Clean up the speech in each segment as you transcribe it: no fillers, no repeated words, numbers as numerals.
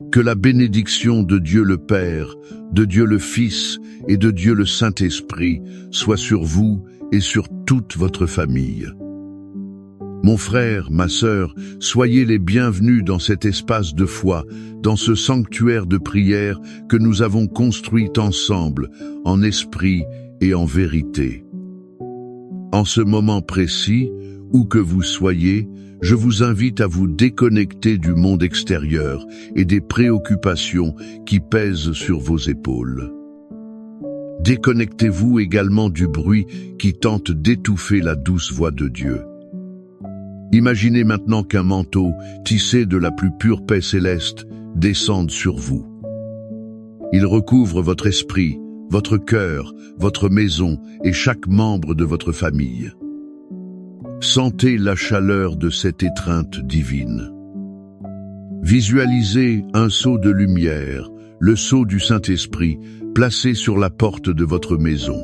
Que la bénédiction de Dieu le Père, de Dieu le Fils et de Dieu le Saint-Esprit soit sur vous et sur toute votre famille. Mon frère, ma sœur, soyez les bienvenus dans cet espace de foi, dans ce sanctuaire de prière que nous avons construit ensemble, en esprit et en vérité. En ce moment précis, où que vous soyez, je vous invite à vous déconnecter du monde extérieur et des préoccupations qui pèsent sur vos épaules. Déconnectez-vous également du bruit qui tente d'étouffer la douce voix de Dieu. Imaginez maintenant qu'un manteau, tissé de la plus pure paix céleste, descende sur vous. Il recouvre votre esprit, votre cœur, votre maison et chaque membre de votre famille. Sentez la chaleur de cette étreinte divine. Visualisez un sceau de lumière, le sceau du Saint-Esprit, placé sur la porte de votre maison.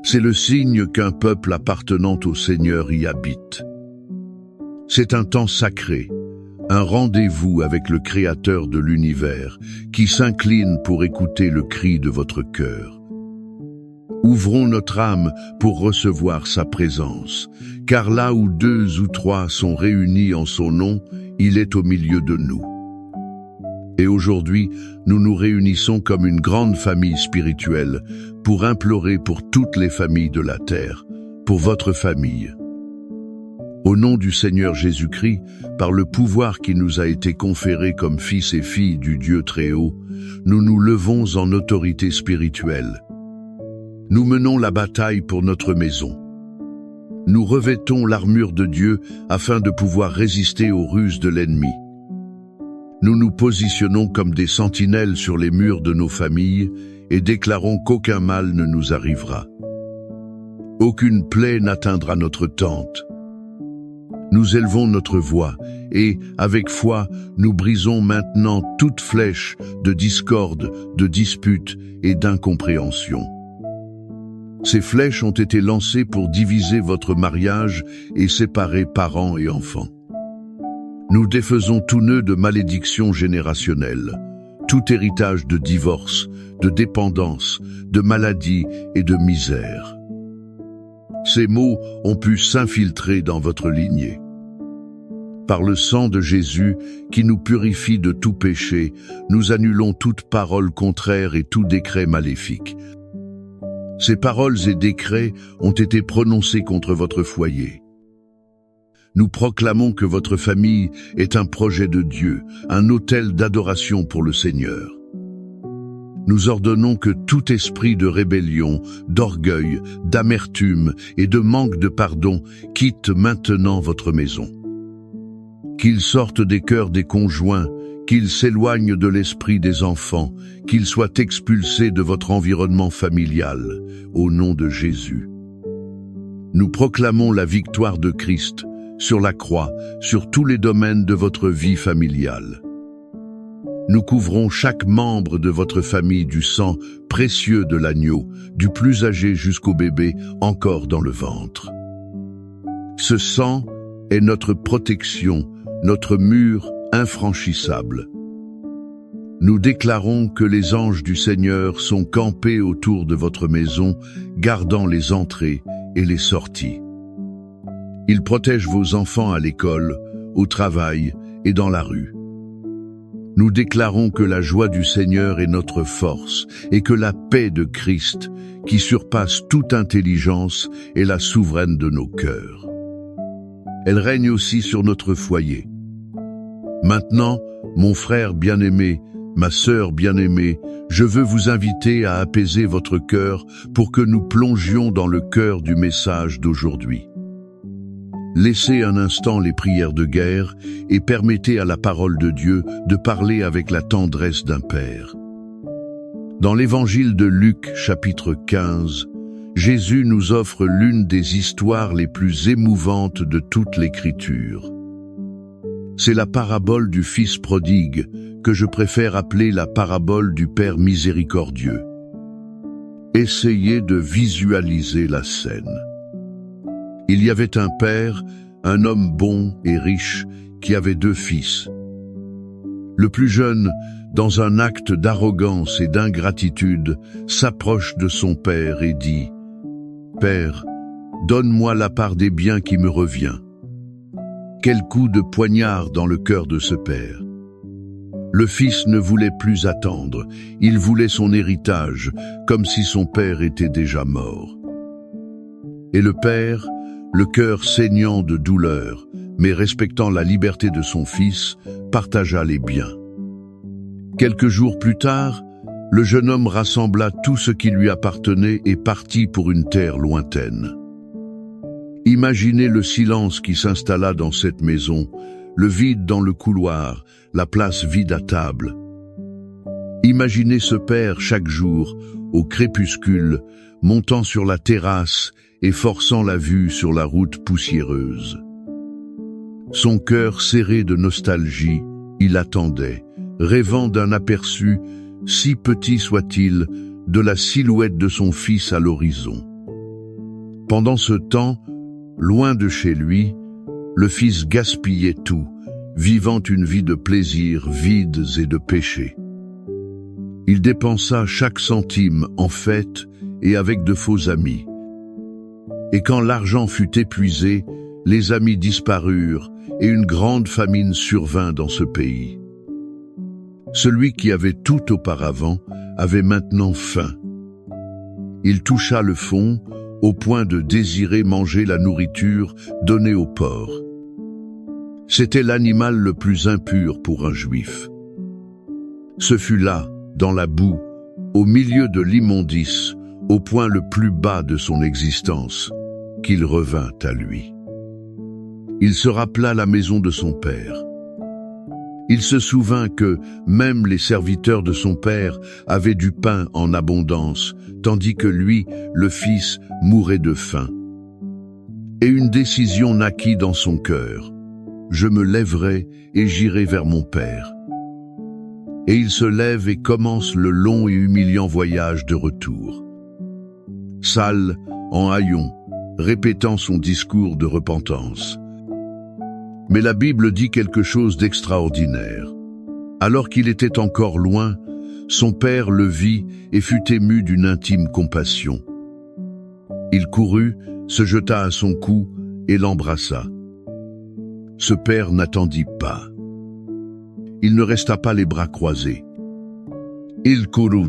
C'est le signe qu'un peuple appartenant au Seigneur y habite. C'est un temps sacré, un rendez-vous avec le Créateur de l'univers qui s'incline pour écouter le cri de votre cœur. Ouvrons notre âme pour recevoir sa présence, car là où 2 ou 3 sont réunis en son nom, il est au milieu de nous. Et aujourd'hui, nous nous réunissons comme une grande famille spirituelle pour implorer pour toutes les familles de la terre, pour votre famille. Au nom du Seigneur Jésus-Christ, par le pouvoir qui nous a été conféré comme fils et filles du Dieu Très-Haut, nous nous levons en autorité spirituelle. Nous menons la bataille pour notre maison. Nous revêtons l'armure de Dieu afin de pouvoir résister aux ruses de l'ennemi. Nous nous positionnons comme des sentinelles sur les murs de nos familles et déclarons qu'aucun mal ne nous arrivera. Aucune plaie n'atteindra notre tente. Nous élevons notre voix et, avec foi, nous brisons maintenant toute flèche de discorde, de dispute et d'incompréhension. Ces flèches ont été lancées pour diviser votre mariage et séparer parents et enfants. Nous défaisons tout nœud de malédiction générationnelle, tout héritage de divorce, de dépendance, de maladie et de misère. Ces mots ont pu s'infiltrer dans votre lignée. Par le sang de Jésus, qui nous purifie de tout péché, nous annulons toute parole contraire et tout décret maléfique. Ces paroles et décrets ont été prononcés contre votre foyer. Nous proclamons que votre famille est un projet de Dieu, un autel d'adoration pour le Seigneur. Nous ordonnons que tout esprit de rébellion, d'orgueil, d'amertume et de manque de pardon quitte maintenant votre maison. Qu'il sorte des cœurs des conjoints, qu'il s'éloigne de l'esprit des enfants, qu'il soit expulsé de votre environnement familial, au nom de Jésus. Nous proclamons la victoire de Christ sur la croix, sur tous les domaines de votre vie familiale. Nous couvrons chaque membre de votre famille du sang précieux de l'agneau, du plus âgé jusqu'au bébé encore dans le ventre. Ce sang est notre protection, notre mur infranchissable. Nous déclarons que les anges du Seigneur sont campés autour de votre maison, gardant les entrées et les sorties. Ils protègent vos enfants à l'école, au travail et dans la rue. Nous déclarons que la joie du Seigneur est notre force et que la paix de Christ, qui surpasse toute intelligence, est la souveraine de nos cœurs. Elle règne aussi sur notre foyer. Maintenant, mon frère bien-aimé, ma sœur bien-aimée, je veux vous inviter à apaiser votre cœur pour que nous plongions dans le cœur du message d'aujourd'hui. Laissez un instant les prières de guerre et permettez à la parole de Dieu de parler avec la tendresse d'un père. Dans l'évangile de Luc, chapitre 15, Jésus nous offre l'une des histoires les plus émouvantes de toute l'Écriture. C'est la parabole du Fils prodigue, que je préfère appeler la parabole du Père miséricordieux. Essayez de visualiser la scène. Il y avait un père, un homme bon et riche, qui avait 2 fils. Le plus jeune, dans un acte d'arrogance et d'ingratitude, s'approche de son père et dit « Père, donne-moi la part des biens qui me revient. » Quel coup de poignard dans le cœur de ce père. Le fils ne voulait plus attendre, il voulait son héritage, comme si son père était déjà mort. Et le père, le cœur saignant de douleur, mais respectant la liberté de son fils, partagea les biens. Quelques jours plus tard, le jeune homme rassembla tout ce qui lui appartenait et partit pour une terre lointaine. Imaginez le silence qui s'installa dans cette maison, le vide dans le couloir, la place vide à table. Imaginez ce père chaque jour, au crépuscule, montant sur la terrasse et forçant la vue sur la route poussiéreuse. Son cœur serré de nostalgie, il attendait, rêvant d'un aperçu, si petit soit-il, de la silhouette de son fils à l'horizon. Pendant ce temps, loin de chez lui, le fils gaspillait tout, vivant une vie de plaisirs vides et de péchés. Il dépensa chaque centime en fêtes et avec de faux amis. Et quand l'argent fut épuisé, les amis disparurent et une grande famine survint dans ce pays. Celui qui avait tout auparavant avait maintenant faim. Il toucha le fond au point de désirer manger la nourriture donnée aux porcs. C'était l'animal le plus impur pour un juif. Ce fut là, dans la boue, au milieu de l'immondice, au point le plus bas de son existence, qu'il revint à lui. Il se rappela la maison de son père. Il se souvint que même les serviteurs de son père avaient du pain en abondance, tandis que lui, le fils, mourait de faim. Et une décision naquit dans son cœur. Je me lèverai et j'irai vers mon père. Et il se lève et commence le long et humiliant voyage de retour. Sale, en haillons, répétant son discours de repentance. Mais la Bible dit quelque chose d'extraordinaire. Alors qu'il était encore loin, son père le vit et fut ému d'une intime compassion. Il courut, se jeta à son cou et l'embrassa. Ce père n'attendit pas. Il ne resta pas les bras croisés. Il courut.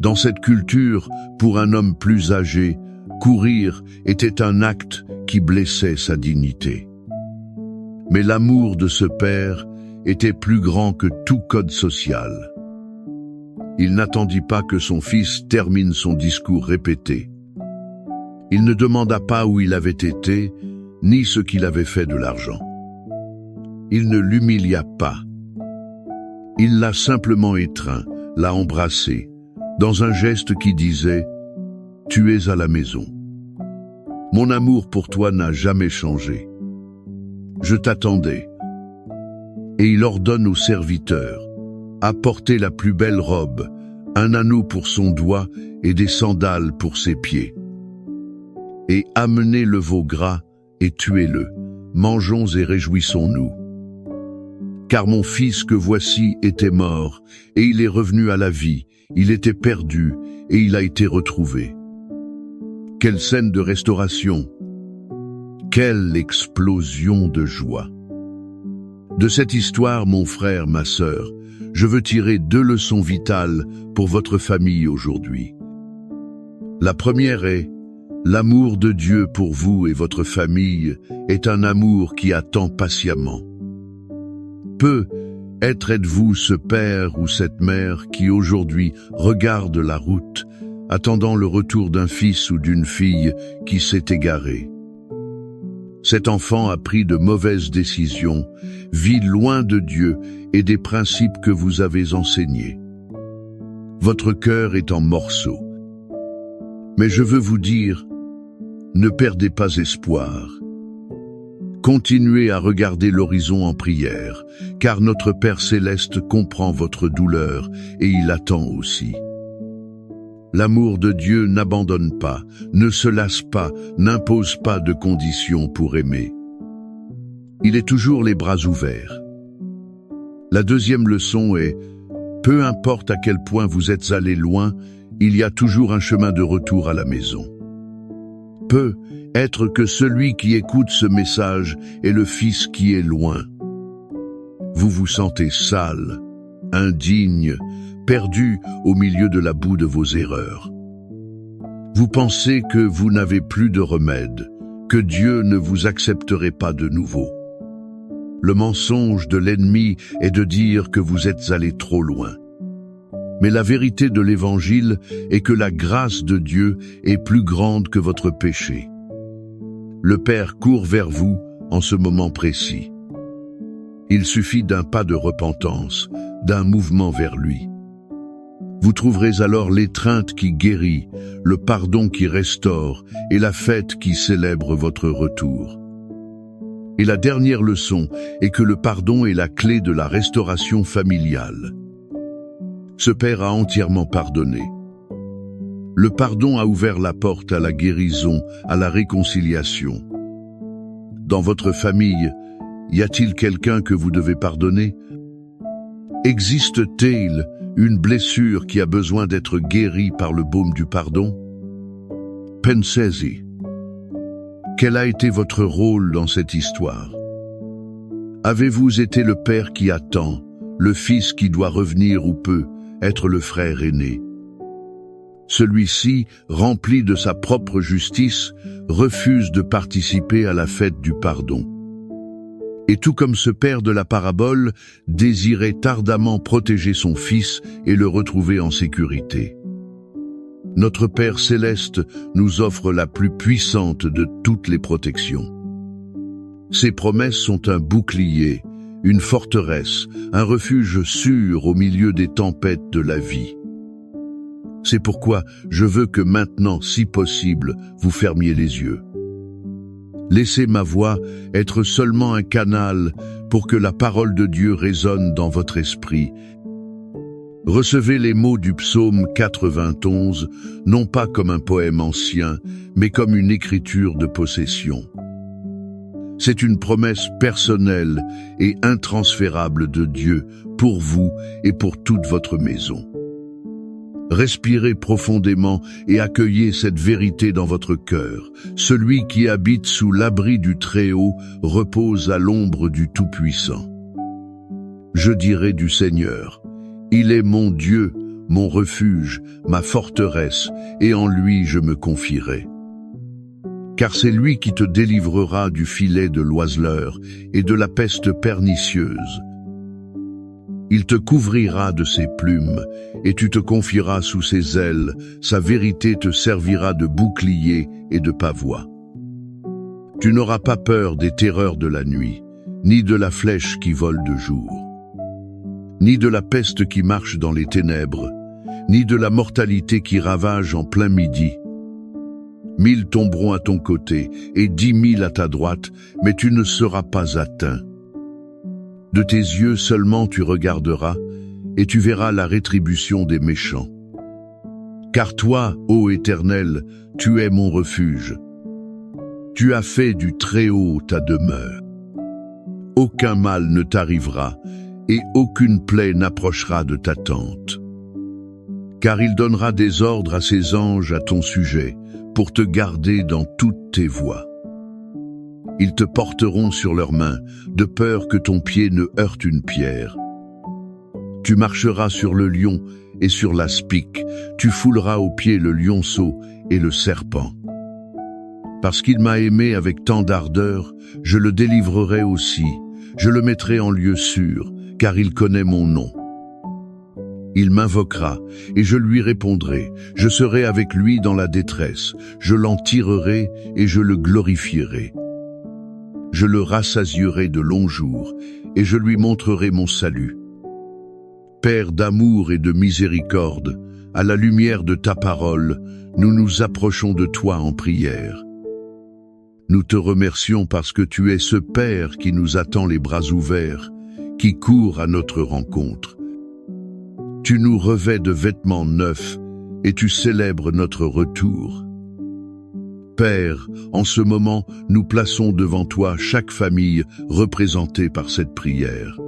Dans cette culture, pour un homme plus âgé, courir était un acte qui blessait sa dignité. Mais l'amour de ce père était plus grand que tout code social. Il n'attendit pas que son fils termine son discours répété. Il ne demanda pas où il avait été, ni ce qu'il avait fait de l'argent. Il ne l'humilia pas. Il l'a simplement étreint, l'a embrassé, dans un geste qui disait « Tu es à la maison. Mon amour pour toi n'a jamais changé. Je t'attendais. » Et il ordonne au serviteur « Apportez la plus belle robe, un anneau pour son doigt et des sandales pour ses pieds. Et amenez le veau gras et tuez-le, mangeons et réjouissons-nous. Car mon fils que voici était mort, et il est revenu à la vie, il était perdu, et il a été retrouvé. » Quelle scène de restauration! Quelle explosion de joie! De cette histoire, mon frère, ma sœur, je veux tirer 2 leçons vitales pour votre famille aujourd'hui. La première est, l'amour de Dieu pour vous et votre famille est un amour qui attend patiemment. Peut-être êtes-vous ce père ou cette mère qui aujourd'hui regarde la route, attendant le retour d'un fils ou d'une fille qui s'est égaré. Cet enfant a pris de mauvaises décisions, vit loin de Dieu et des principes que vous avez enseignés. Votre cœur est en morceaux. Mais je veux vous dire, ne perdez pas espoir. Continuez à regarder l'horizon en prière, car notre Père Céleste comprend votre douleur et il attend aussi. L'amour de Dieu n'abandonne pas, ne se lasse pas, n'impose pas de conditions pour aimer. Il est toujours les bras ouverts. La deuxième leçon est, peu importe à quel point vous êtes allé loin, il y a toujours un chemin de retour à la maison. Peut être que celui qui écoute ce message est le fils qui est loin. Vous vous sentez sale, indigne, perdu au milieu de la boue de vos erreurs. Vous pensez que vous n'avez plus de remède, que Dieu ne vous accepterait pas de nouveau. Le mensonge de l'ennemi est de dire que vous êtes allé trop loin. Mais la vérité de l'Évangile est que la grâce de Dieu est plus grande que votre péché. Le Père court vers vous en ce moment précis. Il suffit d'un pas de repentance, d'un mouvement vers lui. Vous trouverez alors l'étreinte qui guérit, le pardon qui restaure et la fête qui célèbre votre retour. Et la dernière leçon est que le pardon est la clé de la restauration familiale. Ce Père a entièrement pardonné. Le pardon a ouvert la porte à la guérison, à la réconciliation. Dans votre famille, y a-t-il quelqu'un que vous devez pardonner? Existe-t-il une blessure qui a besoin d'être guérie par le baume du pardon? Pensez-y. Quel a été votre rôle dans cette histoire? Avez-vous été le père qui attend, le fils qui doit revenir ou peut être le frère aîné? Celui-ci, rempli de sa propre justice, refuse de participer à la fête du pardon. Et tout comme ce père de la parabole, désirait ardemment protéger son fils et le retrouver en sécurité. Notre Père céleste nous offre la plus puissante de toutes les protections. Ses promesses sont un bouclier, une forteresse, un refuge sûr au milieu des tempêtes de la vie. C'est pourquoi je veux que maintenant, si possible, vous fermiez les yeux. Laissez ma voix être seulement un canal pour que la parole de Dieu résonne dans votre esprit. Recevez les mots du psaume 91, non pas comme un poème ancien, mais comme une écriture de possession. C'est une promesse personnelle et intransférable de Dieu pour vous et pour toute votre maison. Respirez profondément et accueillez cette vérité dans votre cœur. Celui qui habite sous l'abri du Très-Haut repose à l'ombre du Tout-Puissant. Je dirai du Seigneur, il est mon Dieu, mon refuge, ma forteresse, et en lui je me confierai. Car c'est lui qui te délivrera du filet de l'oiseleur et de la peste pernicieuse. Il te couvrira de ses plumes, et tu te confieras sous ses ailes, sa vérité te servira de bouclier et de pavois. Tu n'auras pas peur des terreurs de la nuit, ni de la flèche qui vole de jour, ni de la peste qui marche dans les ténèbres, ni de la mortalité qui ravage en plein midi. 1000 tomberont à ton côté, et 10 000 à ta droite, mais tu ne seras pas atteint. De tes yeux seulement tu regarderas, et tu verras la rétribution des méchants. Car toi, ô Éternel, tu es mon refuge. Tu as fait du Très-Haut ta demeure. Aucun mal ne t'arrivera, et aucune plaie n'approchera de ta tente. Car il donnera des ordres à ses anges à ton sujet, pour te garder dans toutes tes voies. Ils te porteront sur leurs mains, de peur que ton pied ne heurte une pierre. Tu marcheras sur le lion et sur l'aspic, tu fouleras aux pieds le lionceau et le serpent. Parce qu'il m'a aimé avec tant d'ardeur, je le délivrerai aussi, je le mettrai en lieu sûr, car il connaît mon nom. Il m'invoquera, et je lui répondrai, je serai avec lui dans la détresse, je l'en tirerai et je le glorifierai. Je le rassasierai de longs jours, et je lui montrerai mon salut. Père d'amour et de miséricorde, à la lumière de ta parole, nous nous approchons de toi en prière. Nous te remercions parce que tu es ce Père qui nous attend les bras ouverts, qui court à notre rencontre. Tu nous revêts de vêtements neufs, et tu célèbres notre retour. Père, en ce moment, nous plaçons devant toi chaque famille représentée par cette prière.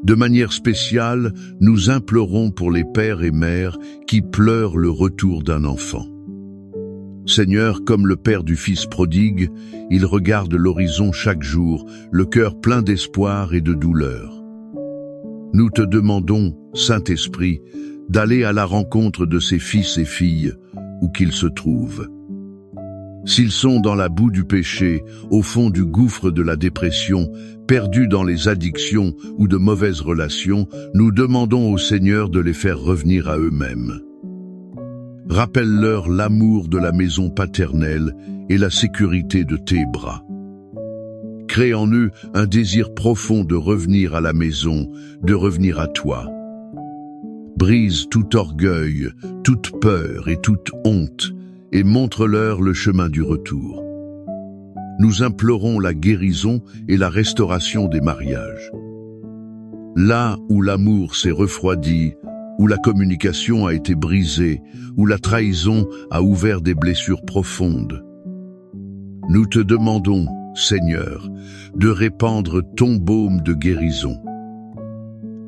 De manière spéciale, nous implorons pour les pères et mères qui pleurent le retour d'un enfant. Seigneur, comme le Père du Fils prodigue, il regarde l'horizon chaque jour, le cœur plein d'espoir et de douleur. Nous te demandons, Saint-Esprit, d'aller à la rencontre de ces fils et filles, où qu'ils se trouvent. S'ils sont dans la boue du péché, au fond du gouffre de la dépression, perdus dans les addictions ou de mauvaises relations, nous demandons au Seigneur de les faire revenir à eux-mêmes. Rappelle-leur l'amour de la maison paternelle et la sécurité de tes bras. Crée en eux un désir profond de revenir à la maison, de revenir à toi. Brise tout orgueil, toute peur et toute honte, et montre-leur le chemin du retour. Nous implorons la guérison et la restauration des mariages. Là où l'amour s'est refroidi, où la communication a été brisée, où la trahison a ouvert des blessures profondes, nous te demandons, Seigneur, de répandre ton baume de guérison.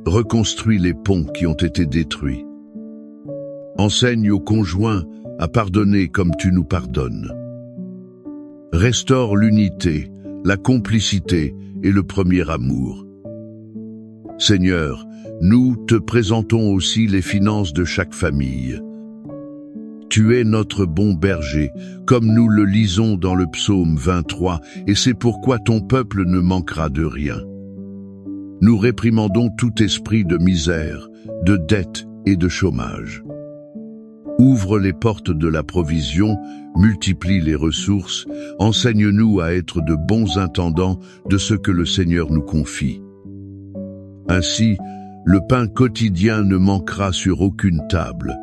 Reconstruis les ponts qui ont été détruits. Enseigne aux conjoints à pardonner comme tu nous pardonnes. Restaure l'unité, la complicité et le premier amour. Seigneur, nous te présentons aussi les finances de chaque famille. Tu es notre bon berger, comme nous le lisons dans le psaume 23, et c'est pourquoi ton peuple ne manquera de rien. Nous réprimandons tout esprit de misère, de dette et de chômage. Ouvre les portes de la provision, multiplie les ressources, enseigne-nous à être de bons intendants de ce que le Seigneur nous confie. Ainsi, le pain quotidien ne manquera sur aucune table,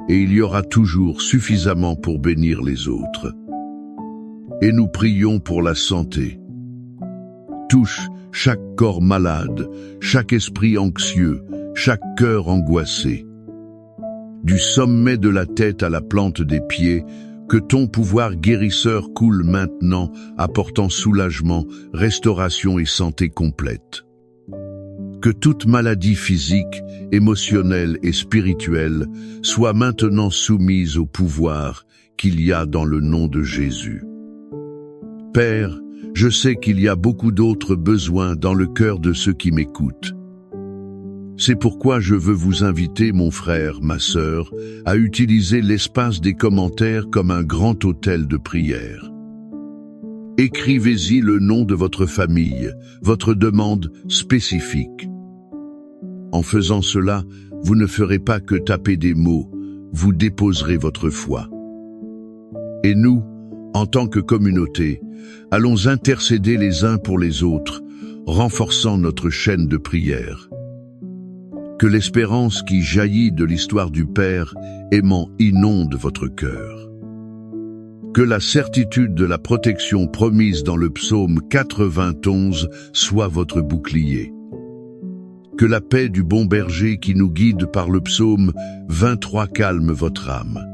et il y aura toujours suffisamment pour bénir les autres. Et nous prions pour la santé. Touche chaque corps malade, chaque esprit anxieux, chaque cœur angoissé. Du sommet de la tête à la plante des pieds, que ton pouvoir guérisseur coule maintenant, apportant soulagement, restauration et santé complète. Que toute maladie physique, émotionnelle et spirituelle soit maintenant soumise au pouvoir qu'il y a dans le nom de Jésus. Père, je sais qu'il y a beaucoup d'autres besoins dans le cœur de ceux qui m'écoutent. C'est pourquoi je veux vous inviter, mon frère, ma sœur, à utiliser l'espace des commentaires comme un grand autel de prière. Écrivez-y le nom de votre famille, votre demande spécifique. En faisant cela, vous ne ferez pas que taper des mots, vous déposerez votre foi. Et nous, en tant que communauté, allons intercéder les uns pour les autres, renforçant notre chaîne de prière. Que l'espérance qui jaillit de l'histoire du Père aimant inonde votre cœur. Que la certitude de la protection promise dans le psaume 91 soit votre bouclier. Que la paix du bon berger qui nous guide par le psaume 23 calme votre âme.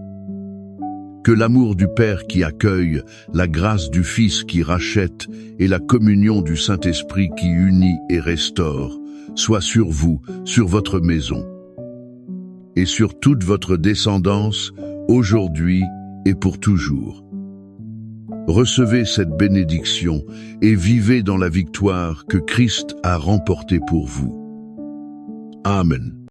Que l'amour du Père qui accueille, la grâce du Fils qui rachète et la communion du Saint-Esprit qui unit et restaure soit sur vous, sur votre maison, et sur toute votre descendance, aujourd'hui et pour toujours. Recevez cette bénédiction et vivez dans la victoire que Christ a remportée pour vous. Amen.